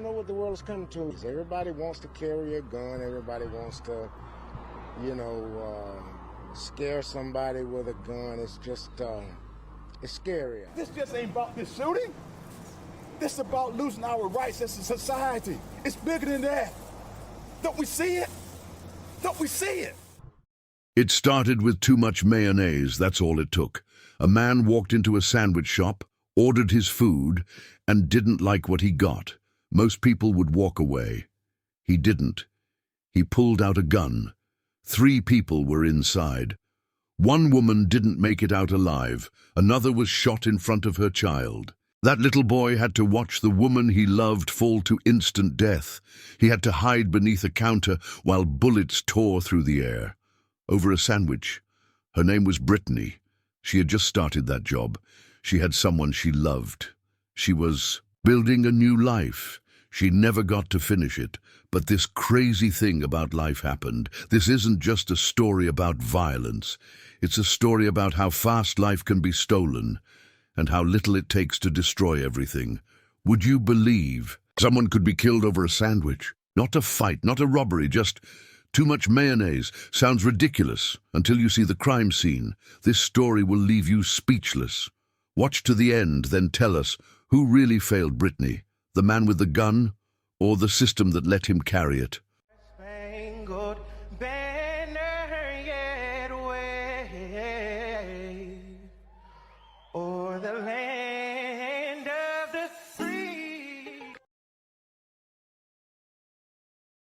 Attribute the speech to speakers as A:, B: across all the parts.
A: know what the world is coming to. Everybody wants to carry a gun. Everybody wants to, scare somebody with a gun. It's just, it's scary.
B: This just ain't about this shooting. This is about losing our rights as a society. It's bigger than that. Don't we see it? Don't we see it?
C: It started with too much mayonnaise, that's all it took. A man walked into a sandwich shop, ordered his food, and didn't like what he got. Most people would walk away. He didn't. He pulled out a gun. 3 people were inside. One woman didn't make it out alive. Another was shot in front of her child. That little boy had to watch the woman he loved fall to instant death. He had to hide beneath a counter while bullets tore through the air. Over a sandwich. Her name was Brittany. She had just started that job. She had someone she loved. She was building a new life. She never got to finish it. But this crazy thing about life happened. This isn't just a story about violence. It's a story about how fast life can be stolen and how little it takes to destroy everything. Would you believe someone could be killed over a sandwich? Not a fight, not a robbery, just too much mayonnaise. Sounds ridiculous until you see the crime scene. This story will leave you speechless. Watch to the end, then tell us who really failed Brittany, the man with the gun or the system that let him carry it.
D: Spangled banner yet wave o'er the land of the free.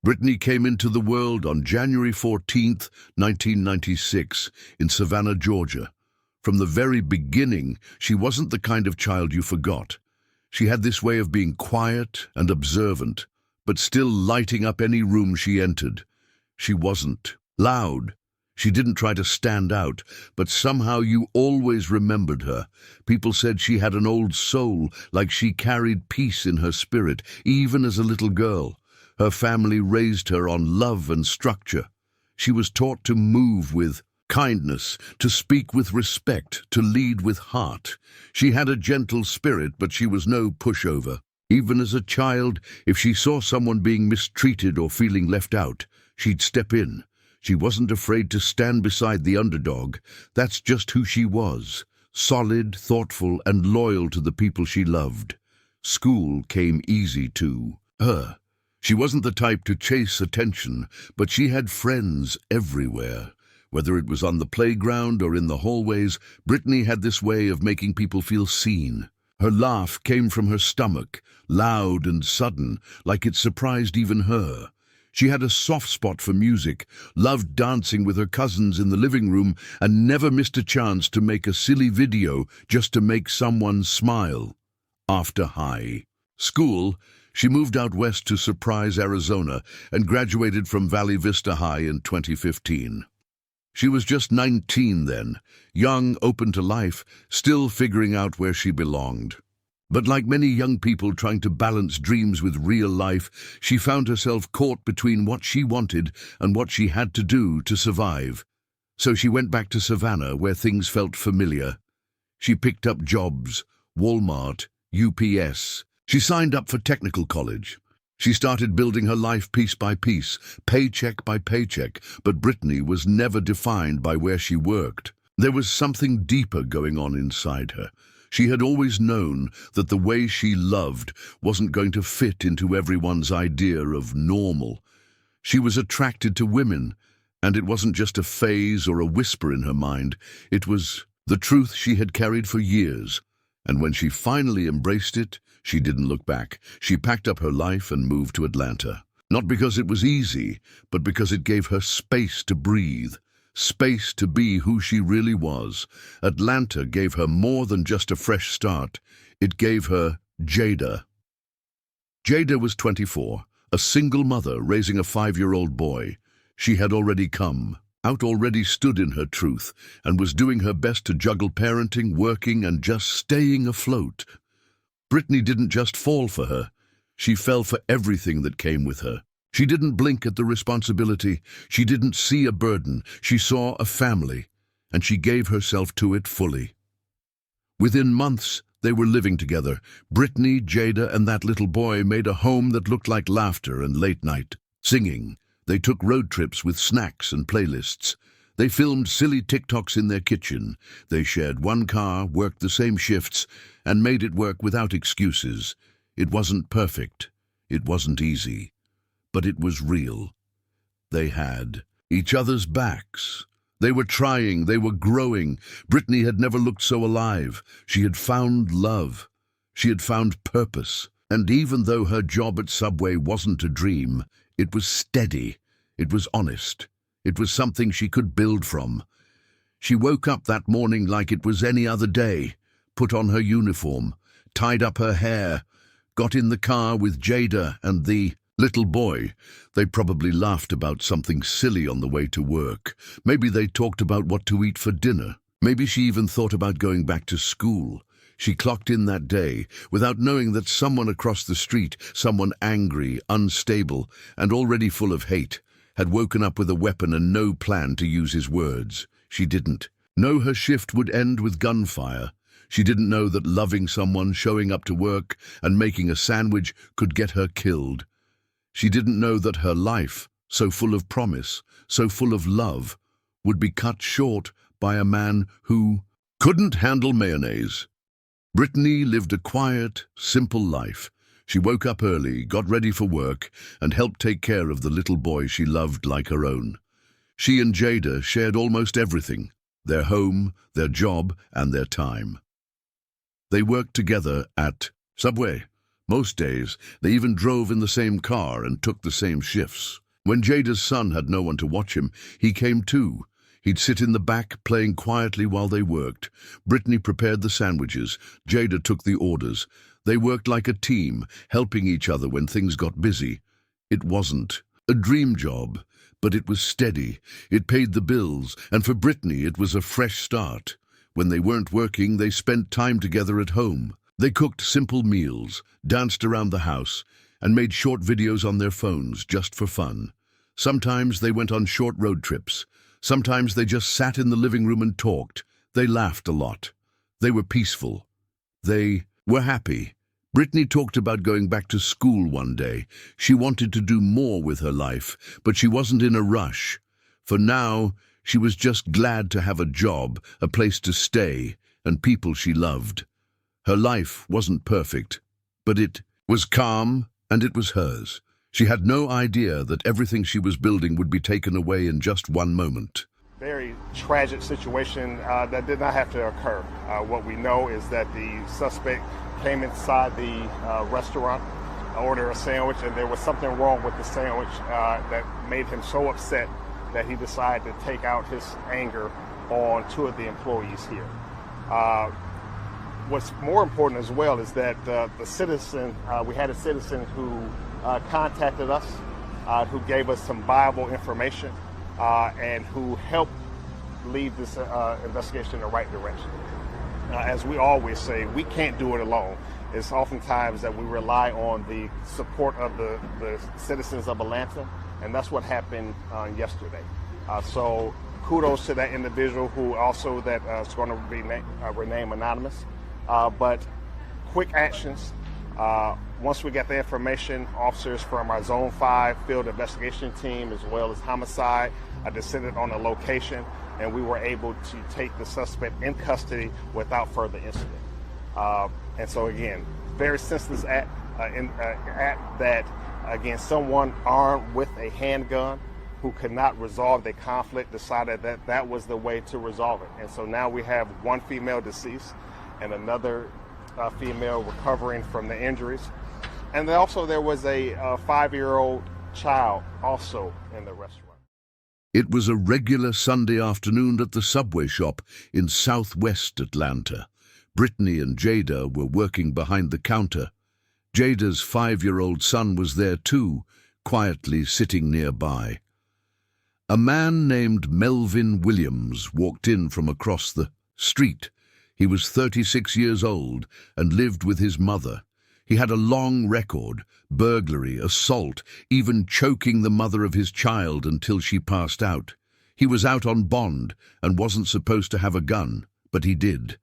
C: Brittany came into the world on January 14th, 1996, in Savannah, Georgia. From the very beginning, she wasn't the kind of child you forgot. She had this way of being quiet and observant, but still lighting up any room she entered. She wasn't loud. She didn't try to stand out, but somehow you always remembered her. People said she had an old soul, like she carried peace in her spirit, even as a little girl. Her family raised her on love and structure. She was taught to move with kindness, to speak with respect, to lead with heart. She had a gentle spirit, but she was no pushover. Even as a child, if she saw someone being mistreated or feeling left out, she'd step in. She wasn't afraid to stand beside the underdog. That's just who she was. Solid, thoughtful, and loyal to the people she loved. School came easy to her. She wasn't the type to chase attention, but she had friends everywhere. Whether it was on the playground or in the hallways, Brittany had this way of making people feel seen. Her laugh came from her stomach, loud and sudden, like it surprised even her. She had a soft spot for music, loved dancing with her cousins in the living room, and never missed a chance to make a silly video just to make someone smile. After high school, she moved out west to Surprise, Arizona, and graduated from Valley Vista High in 2015. She was just 19 then, young, open to life, still figuring out where she belonged. But like many young people trying to balance dreams with real life, she found herself caught between what she wanted and what she had to do to survive. So she went back to Savannah, where things felt familiar. She picked up jobs, Walmart, UPS. She signed up for technical college. She started building her life piece by piece, paycheck by paycheck, but Brittany was never defined by where she worked. There was something deeper going on inside her. She had always known that the way she loved wasn't going to fit into everyone's idea of normal. She was attracted to women, and it wasn't just a phase or a whisper in her mind. It was the truth she had carried for years. And when she finally embraced it, she didn't look back. She packed up her life and moved to Atlanta. Not because it was easy, but because it gave her space to breathe, space to be who she really was. Atlanta gave her more than just a fresh start. It gave her Jada. Jada was 24, a single mother raising a 5-year-old boy. She had already come out, already stood in her truth, and was doing her best to juggle parenting, working, and just staying afloat. Brittany didn't just fall for her. She fell for everything that came with her. She didn't blink at the responsibility. She didn't see a burden. She saw a family, and she gave herself to it fully. Within months, They were living together. Brittany, Jada, and that little boy made a home that looked like laughter and late night singing. They took road trips with snacks and playlists. They filmed silly TikToks in their kitchen. They shared one car, worked the same shifts, and made it work without excuses. It wasn't perfect. It wasn't easy. But it was real. They had each other's backs. They were trying, they were growing. Brittany had never looked so alive. She had found love. She had found purpose. And even though her job at Subway wasn't a dream, it was steady. It was honest. It was something she could build from. She woke up that morning like it was any other day, put on her uniform, tied up her hair, got in the car with Jada and the little boy. They probably laughed about something silly on the way to work. Maybe they talked about what to eat for dinner. Maybe she even thought about going back to school. She clocked in that day without knowing that someone across the street, someone angry, unstable, and already full of hate, had woken up with a weapon and no plan to use his words. She didn't know her shift would end with gunfire. She didn't know that loving someone, showing up to work, and making a sandwich could get her killed. She didn't know that her life, so full of promise, so full of love, would be cut short by a man who couldn't handle mayonnaise. Brittany lived a quiet, simple life. She woke up early, got ready for work, and helped take care of the little boy she loved like her own. She and Jada shared almost everything: their home, their job, and their time. They worked together at Subway. Most days, they even drove in the same car and took the same shifts. When Jada's son had no one to watch him, he came too. He'd sit in the back, playing quietly while they worked. Brittany prepared the sandwiches. Jada took the orders. They worked like a team, helping each other when things got busy. It wasn't a dream job, but it was steady. It paid the bills, and for Brittany it was a fresh start. When they weren't working, they spent time together at home. They cooked simple meals, danced around the house, and made short videos on their phones just for fun. Sometimes they went on short road trips. Sometimes they just sat in the living room and talked. They laughed a lot. They were peaceful. They were happy. Brittany talked about going back to school one day. She wanted to do more with her life, but she wasn't in a rush. For now, she was just glad to have a job, a place to stay, and people she loved. Her life wasn't perfect, but it was calm, and it was hers. She had no idea that everything she was building would be taken away in just one moment.
E: Very tragic situation that did not have to occur. What we know is that the suspect came inside the restaurant, ordered a sandwich, and there was something wrong with the sandwich that made him so upset that he decided to take out his anger on two of the employees here. What's more important as well is that the citizen, we had a citizen who contacted us, who gave us some viable information, and who helped lead this investigation in the right direction. As we always say, we can't do it alone. It's oftentimes that we rely on the support of the citizens of Atlanta, and that's what happened yesterday. So kudos to that individual who also that is going to be remain anonymous. But quick actions. Once we get the information, officers from our Zone 5 field investigation team, as well as homicide, descended on the location, and we were able to take the suspect in custody without further incident. And so again, very senseless act that, again, someone armed with a handgun who could not resolve the conflict decided that that was the way to resolve it. And so now we have one female deceased and another female recovering from the injuries. And then also there was a 5-year-old child also in the restaurant.
C: It was a regular Sunday afternoon at the Subway shop in southwest Atlanta. Brittany and Jada were working behind the counter. Jada's 5-year-old son was there too, quietly sitting nearby. A man named Melvin Williams walked in from across the street. He was 36 years old and lived with his mother. He had a long record: burglary, assault, even choking the mother of his child until she passed out. He was out on bond and wasn't supposed to have a gun, but he did.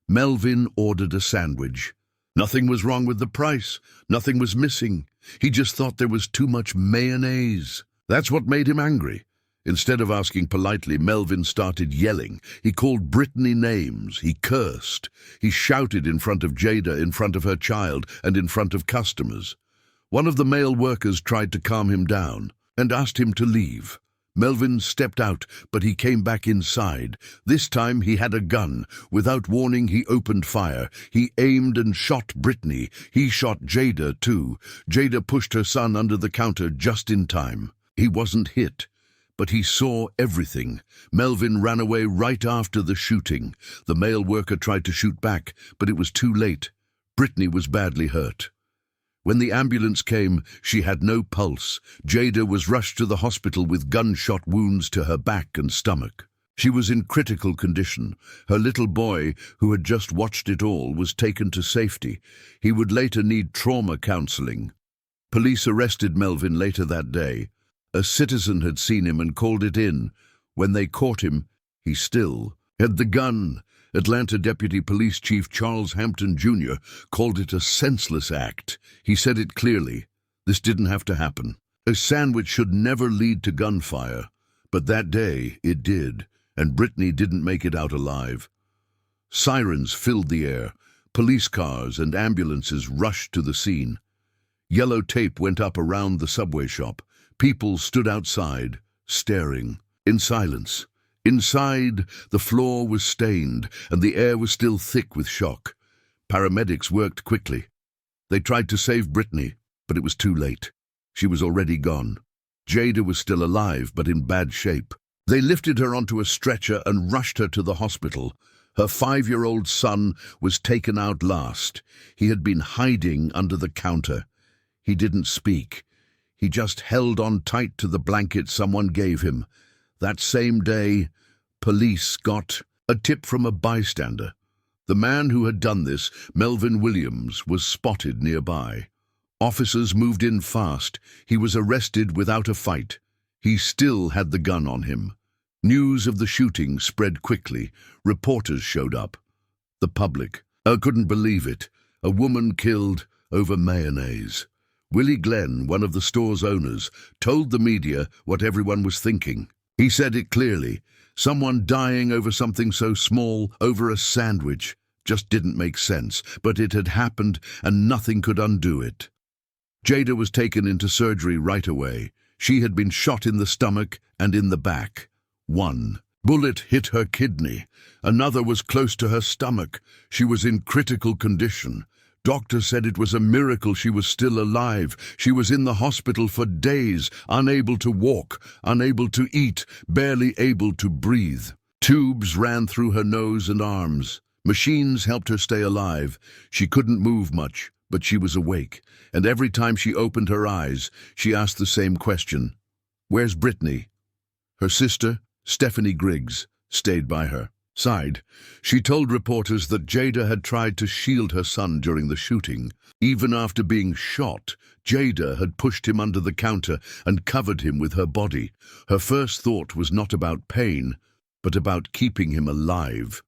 C: Melvin ordered a sandwich. Nothing was wrong with the price. Nothing was missing. He just thought there was too much mayonnaise. That's what made him angry. Instead of asking politely, Melvin started yelling. He called Brittany names. He cursed. He shouted in front of Jada, in front of her child, and in front of customers. One of the male workers tried to calm him down and asked him to leave. Melvin stepped out, but he came back inside. This time he had a gun. Without warning, he opened fire. He aimed and shot Brittany. He shot Jada, too. Jada pushed her son under the counter just in time. He wasn't hit, but he saw everything. Melvin ran away right after the shooting. The male worker tried to shoot back, but it was too late. Brittany was badly hurt. When the ambulance came, she had no pulse. Jada was rushed to the hospital with gunshot wounds to her back and stomach. She was in critical condition. Her little boy, who had just watched it all, was taken to safety. He would later need trauma counseling. Police arrested Melvin later that day. A citizen had seen him and called it in. When they caught him, he still had the gun. Atlanta Deputy Police Chief Charles Hampton, Jr. called it a senseless act. He said it clearly. This didn't have to happen. A sandwich should never lead to gunfire. But that day, it did, and Brittany didn't make it out alive. Sirens filled the air. Police cars and ambulances rushed to the scene. Yellow tape went up around the subway shop. People stood outside, staring, in silence. Inside, the floor was stained, and the air was still thick with shock. Paramedics worked quickly. They tried to save Brittany, but it was too late. She was already gone. Jada was still alive, but in bad shape. They lifted her onto a stretcher and rushed her to the hospital. Her 5-year-old son was taken out last. He had been hiding under the counter. He didn't speak. He just held on tight to the blanket someone gave him. That same day, police got a tip from a bystander. The man who had done this, Melvin Williams, was spotted nearby. Officers moved in fast. He was arrested without a fight. He still had the gun on him. News of the shooting spread quickly. Reporters showed up. The public couldn't believe it. A woman killed over mayonnaise. Willie Glenn, one of the store's owners, told the media what everyone was thinking. He said it clearly. Someone dying over something so small, over a sandwich, just didn't make sense, but it had happened and nothing could undo it. Jada was taken into surgery right away. She had been shot in the stomach and in the back. One bullet hit her kidney. Another was close to her stomach. She was in critical condition. Doctors said it was a miracle she was still alive. She was in the hospital for days, unable to walk, unable to eat, barely able to breathe. Tubes ran through her nose and arms. Machines helped her stay alive. She couldn't move much, but she was awake. And every time she opened her eyes, she asked the same question. Where's Brittany? Her sister, Stephanie Griggs, stayed by her side. She told reporters that Jada had tried to shield her son during the shooting. Even after being shot, Jada had pushed him under the counter and covered him with her body. Her first thought was not about pain, but about keeping him alive.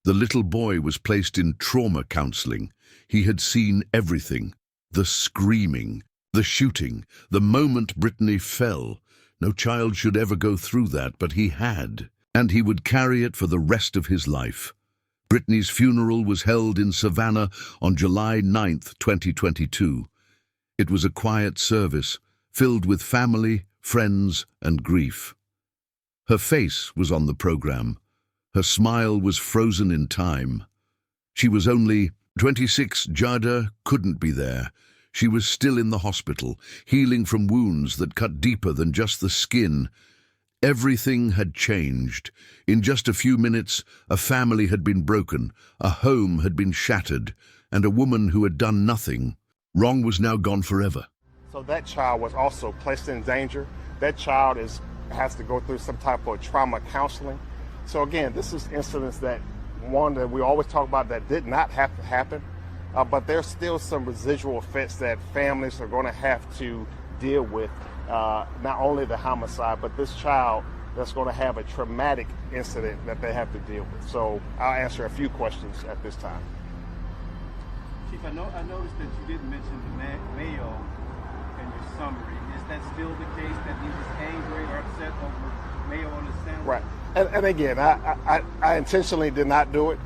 C: The little boy was placed in trauma counseling. He had seen everything. The screaming, the shooting, the moment Brittany fell. No child should ever go through that, but he had. And he would carry it for the rest of his life. Brittany's funeral was held in Savannah on July 9th, 2022. It was a quiet service, filled with family, friends, and grief. Her face was on the program. Her smile was frozen in time. She was only 26. Jada couldn't be there. She was still in the hospital, healing from wounds that cut deeper than just the skin. Everything had changed. In just a few minutes, a family had been broken, a home had been shattered, and a woman who had done nothing wrong was now gone forever.
E: So that child was also placed in danger. That child has to go through some type of trauma counseling. So again, this is incidents that we always talk about that did not have to happen, but there's still some residual effects that families are going to have to deal with. Not only the homicide, but this child that's going to have a traumatic incident that they have to deal with. So I'll answer a few questions at this time.
F: Chief, I noticed that you didn't mention the MAYO in your summary. Is that still the case, that he was angry or upset over MAYO on the sandwich?
E: Right. And again, I intentionally did not do it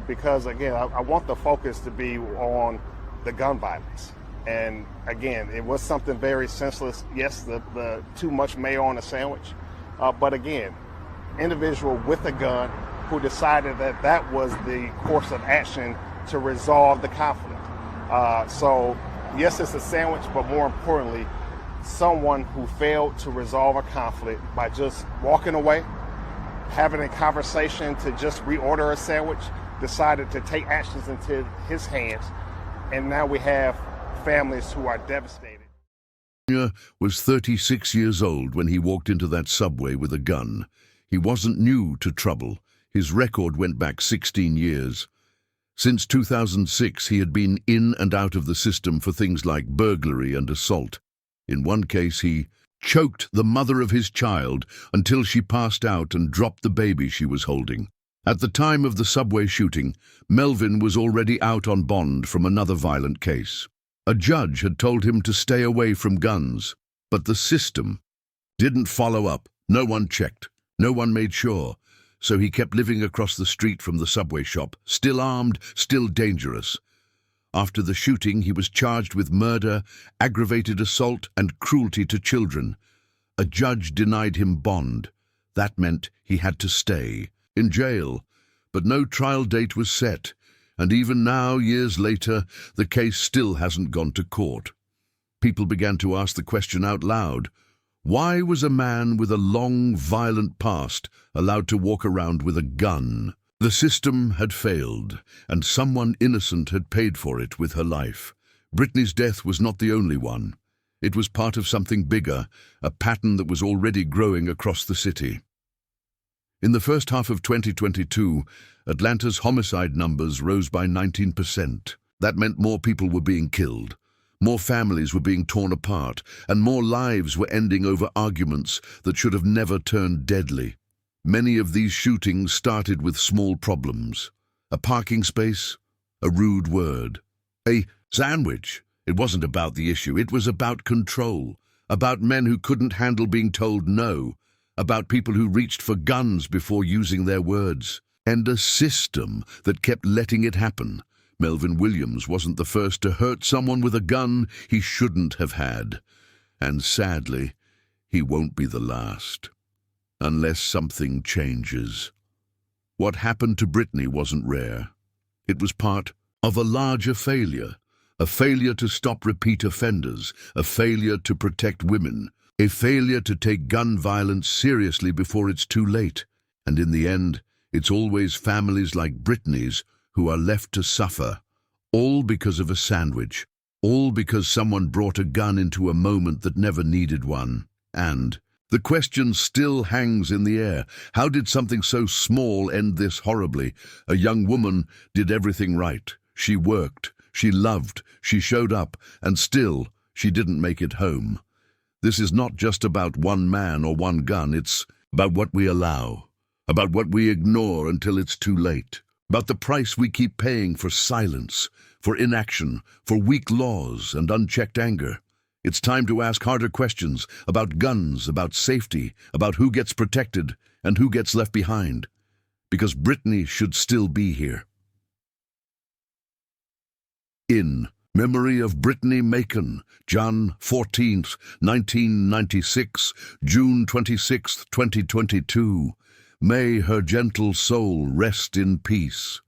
E: because, again, I want the focus to be on the gun violence. And again, it was something very senseless. Yes, the too much mayo on a sandwich. But again, individual with a gun who decided that that was the course of action to resolve the conflict. So yes, it's a sandwich, but more importantly, someone who failed to resolve a conflict by just walking away, having a conversation to just reorder a sandwich, decided to take actions into his hands. And now we have families who are devastated.
C: Jr. was 36 years old when he walked into that subway with a gun. He wasn't new to trouble. His record went back 16 years. Since 2006, he had been in and out of the system for things like burglary and assault. In one case, he choked the mother of his child until she passed out and dropped the baby she was holding. At the time of the subway shooting, Melvin was already out on bond from another violent case. A judge had told him to stay away from guns, but the system didn't follow up. No one checked. No one made sure. So he kept living across the street from the subway shop, still armed, still dangerous. After the shooting, he was charged with murder, aggravated assault, and cruelty to children. A judge denied him bond. That meant he had to stay in jail, but no trial date was set. And even now, years later, the case still hasn't gone to court. People began to ask the question out loud. Why was a man with a long, violent past allowed to walk around with a gun? The system had failed, and someone innocent had paid for it with her life. Brittany's death was not the only one. It was part of something bigger, a pattern that was already growing across the city. In the first half of 2022, Atlanta's homicide numbers rose by 19%. That meant more people were being killed, more families were being torn apart, and more lives were ending over arguments that should have never turned deadly. Many of these shootings started with small problems. A parking space, a rude word, a sandwich. It wasn't about the issue, it was about control, about men who couldn't handle being told no, about people who reached for guns before using their words, and a system that kept letting it happen. Melvin Williams wasn't the first to hurt someone with a gun he shouldn't have had. And sadly, he won't be the last. Unless something changes. What happened to Brittany wasn't rare. It was part of a larger failure. A failure to stop repeat offenders. A failure to protect women. A failure to take gun violence seriously before it's too late. And in the end, it's always families like Brittany's who are left to suffer, all because of a sandwich, all because someone brought a gun into a moment that never needed one. And the question still hangs in the air. How did something so small end this horribly? A young woman did everything right. She worked, she loved, she showed up, and still she didn't make it home. This is not just about one man or one gun, it's about what we allow, about what we ignore until it's too late, about the price we keep paying for silence, for inaction, for weak laws and unchecked anger. It's time to ask harder questions about guns, about safety, about who gets protected and who gets left behind, because Brittany should still be here. In memory of Brittany Macon, Jan 14th, 1996, June 26th, 2022. May her gentle soul rest in peace.